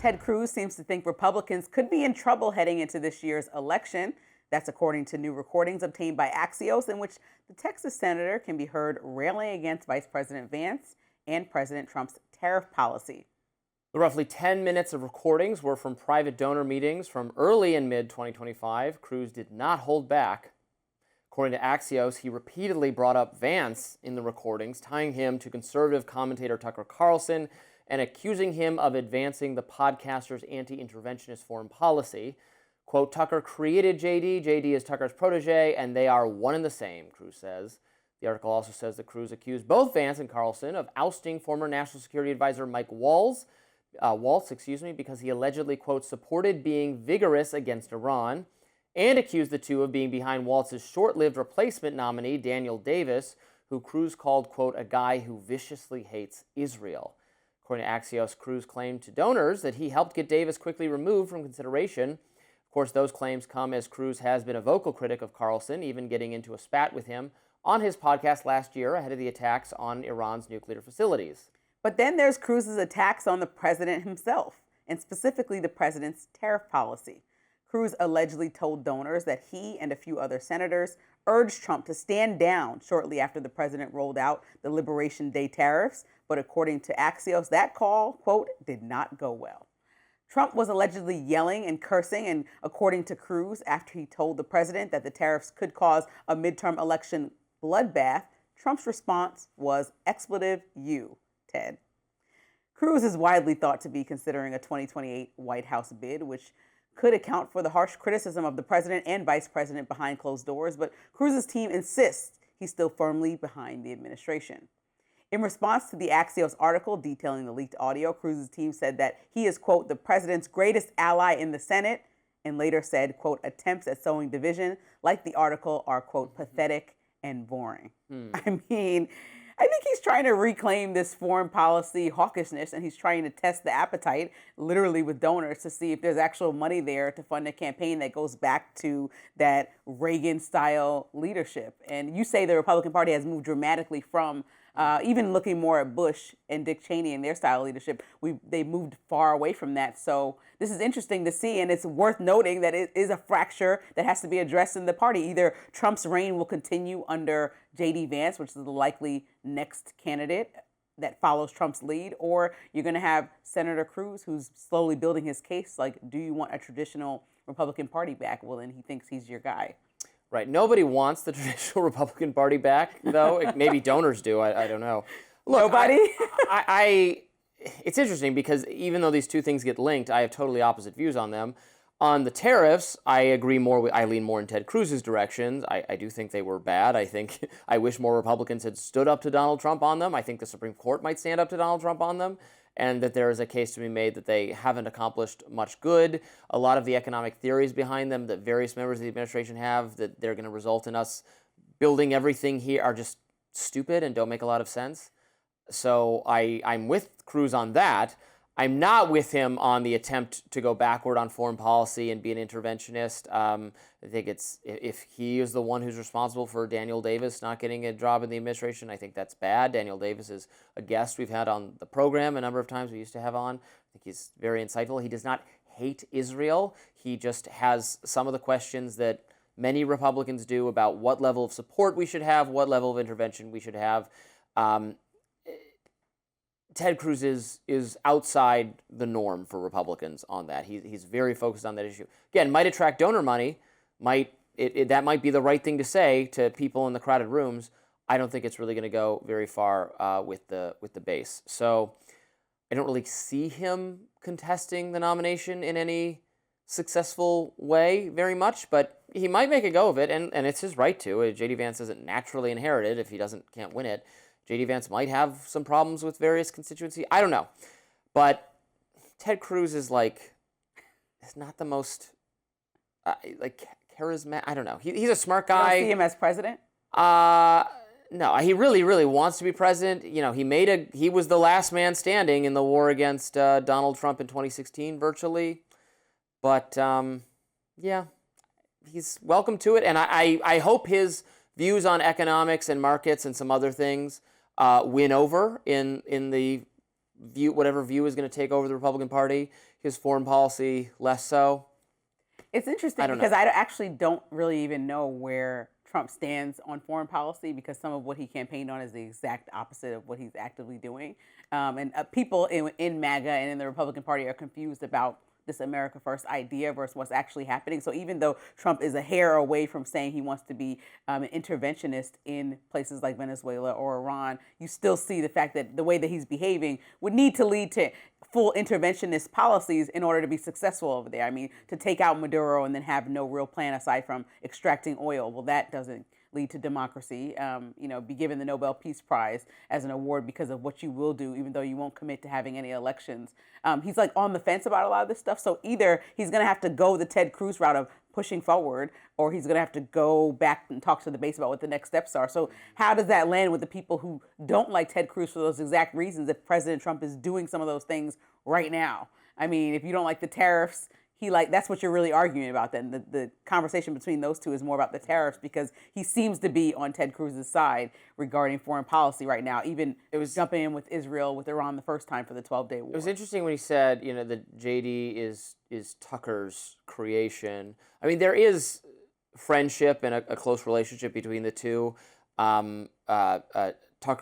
Ted Cruz seems to think Republicans could be in trouble heading into this year's election. That's according to new recordings obtained by Axios, in which the Texas senator can be heard railing against Vice President Vance and President Trump's tariff policy. The roughly 10 minutes of recordings were from private donor meetings from early and mid-2025. Cruz did not hold back. According to Axios, he repeatedly brought up Vance in the recordings, tying him to conservative commentator Tucker Carlson and accusing him of advancing the podcaster's anti-interventionist foreign policy. Quote, Tucker created JD. JD is Tucker's protege, and they are one and the same, Cruz says. The article also says that Cruz accused both Vance and Carlson of ousting former National Security Advisor Mike Waltz, because he allegedly, quote, supported being vigorous against Iran, and accused the two of being behind Waltz's short-lived replacement nominee, Daniel Davis, who Cruz called, quote, a guy who viciously hates Israel. According to Axios, Cruz claimed to donors that he helped get Davis quickly removed from consideration. Of course, those claims come as Cruz has been a vocal critic of Carlson, even getting into a spat with him on his podcast last year ahead of the attacks on Iran's nuclear facilities. But then there's Cruz's attacks on the president himself, and specifically the president's tariff policy. Cruz allegedly told donors that he and a few other senators urged Trump to stand down shortly after the president rolled out the Liberation Day tariffs. But according to Axios, that call, quote, did not go well. Trump was allegedly yelling and cursing, and according to Cruz, after he told the president that the tariffs could cause a midterm election bloodbath, Trump's response was expletive you, Ted. Cruz is widely thought to be considering a 2028 White House bid, which could account for the harsh criticism of the president and vice president behind closed doors, but Cruz's team insists he's still firmly behind the administration. In response to the Axios article detailing the leaked audio, Cruz's team said that he is, quote, the president's greatest ally in the Senate, and later said, quote, attempts at sowing division, like the article, are, quote, pathetic and boring. I think he's trying to reclaim this foreign policy hawkishness, and he's trying to test the appetite, literally with donors, to see if there's actual money there to fund a campaign that goes back to that Reagan-style leadership. And you say the Republican Party has moved dramatically from even looking more at Bush and Dick Cheney and their style of leadership. They moved far away from that. So this is interesting to see, and it's worth noting that it is a fracture that has to be addressed in the party. Either Trump's reign will continue under J.D. Vance, which is the likely next candidate that follows Trump's lead, or you're going to have Senator Cruz, who's slowly building his case. Like, do you want a traditional Republican Party back? Well, then he thinks he's your guy. Right. Nobody wants the traditional Republican Party back, though. Maybe donors do. I don't know. Look, nobody? It's interesting because even though these two things get linked, I have totally opposite views on them. On the tariffs, I agree more. I lean more in Ted Cruz's direction. I do think they were bad. I wish more Republicans had stood up to Donald Trump on them. I think the Supreme Court might stand up to Donald Trump on them, and that there is a case to be made that they haven't accomplished much good. A lot of the economic theories behind them that various members of the administration have, that they're going to result in us building everything here, are just stupid and don't make a lot of sense. So I'm with Cruz on that. I'm not with him on the attempt to go backward on foreign policy and be an interventionist. I think if he is the one who's responsible for Daniel Davis not getting a job in the administration, I think that's bad. Daniel Davis is a guest we've had on the program a number of times we used to have on. I think he's very insightful. He does not hate Israel. He just has some of the questions that many Republicans do about what level of support we should have, what level of intervention we should have. Ted Cruz is outside the norm for Republicans on that. He's very focused on that issue. Again, might attract donor money. That might be the right thing to say to people in the crowded rooms. I don't think it's really going to go very far with the base. So I don't really see him contesting the nomination in any successful way very much, but he might make a go of it, and it's his right to. J.D. Vance isn't naturally inherited if he can't win it. J.D. Vance might have some problems with various constituencies. I don't know. But Ted Cruz is not the most, charismatic. I don't know. He's a smart guy. You don't see him as president? No, he really, really wants to be president. You know, he was the last man standing in the war against Donald Trump in 2016, virtually. But, yeah, he's welcome to it. And I hope his views on economics and markets and some other things win over in the view, whatever view is going to take over the Republican Party. his foreign policy less so. It's interesting because I actually don't really even know where Trump stands on foreign policy, because some of what he campaigned on is the exact opposite of what he's actively doing. And people in MAGA and in the Republican Party are confused about this America First idea versus what's actually happening. So even though Trump is a hair away from saying he wants to be an interventionist in places like Venezuela or Iran, you still see the fact that the way that he's behaving would need to lead to full interventionist policies in order to be successful over there. I mean, to take out Maduro and then have no real plan aside from extracting oil, well, that doesn't lead to democracy. Be given the Nobel Peace Prize as an award because of what you will do, even though you won't commit to having any elections. He's like on the fence about a lot of this stuff. So either he's going to have to go the Ted Cruz route of pushing forward, or he's going to have to go back and talk to the base about what the next steps are. So how does that land with the people who don't like Ted Cruz for those exact reasons if President Trump is doing some of those things right now? I mean, if you don't like the tariffs, that's what you're really arguing about then. The conversation between those two is more about the tariffs, because he seems to be on Ted Cruz's side regarding foreign policy right now. Even it was jumping in with Israel, with Iran the first time for the 12-day war. It was interesting when he said, that JD is Tucker's creation. I mean, there is friendship and a close relationship between the two. Tucker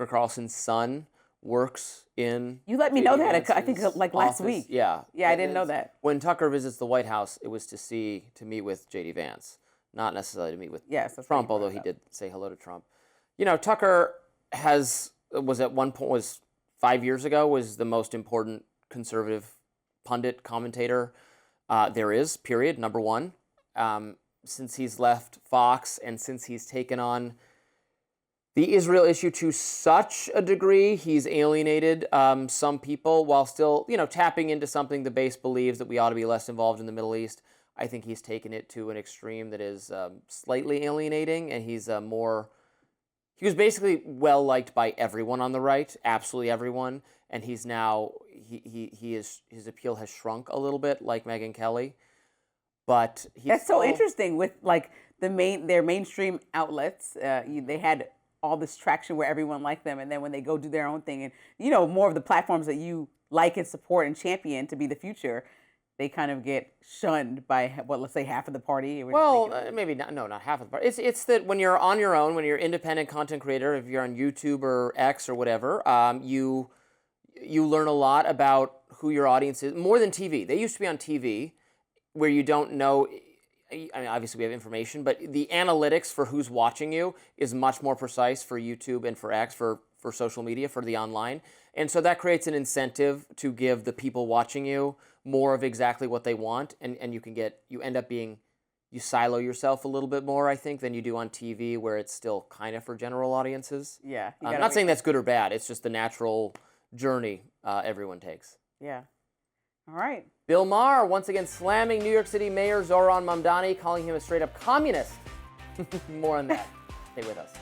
Carlson's son works in. You let me know that, I think, like last office. week. Yeah. Yeah, I didn't know that. When Tucker visits the White House, it was to meet with JD Vance, not necessarily to meet with Trump, although he did say hello to Trump. Tucker was 5 years ago, was the most important conservative pundit commentator there is, period, number one. Since he's left Fox and since he's taken on the Israel issue to such a degree, he's alienated some people while still, tapping into something the base believes, that we ought to be less involved in the Middle East. I think he's taken it to an extreme that is slightly alienating, and he was basically well liked by everyone on the right, absolutely everyone, and he's now his appeal has shrunk a little bit, like Megyn Kelly, but that's so interesting with like their mainstream outlets. They had all this traction where everyone liked them, and then when they go do their own thing, and more of the platforms that you like and support and champion to be the future, they kind of get shunned by let's say half of the party. Well, maybe not. No, not half of the party. It's that when you're on your own, when you're independent content creator, if you're on YouTube or X or whatever, you learn a lot about who your audience is, more than TV. They used to be on TV, where you don't know. I mean, obviously we have information, but the analytics for who's watching you is much more precise for YouTube and for X, for social media, for the online. And so that creates an incentive to give the people watching you more of exactly what they want. And you silo yourself a little bit more, I think, than you do on TV, where it's still kind of for general audiences. Yeah. I'm not saying that's good or bad. It's just the natural journey everyone takes. Yeah. All right. Bill Maher once again slamming New York City Mayor Zohran Mamdani, calling him a straight-up communist. More on that. Stay with us.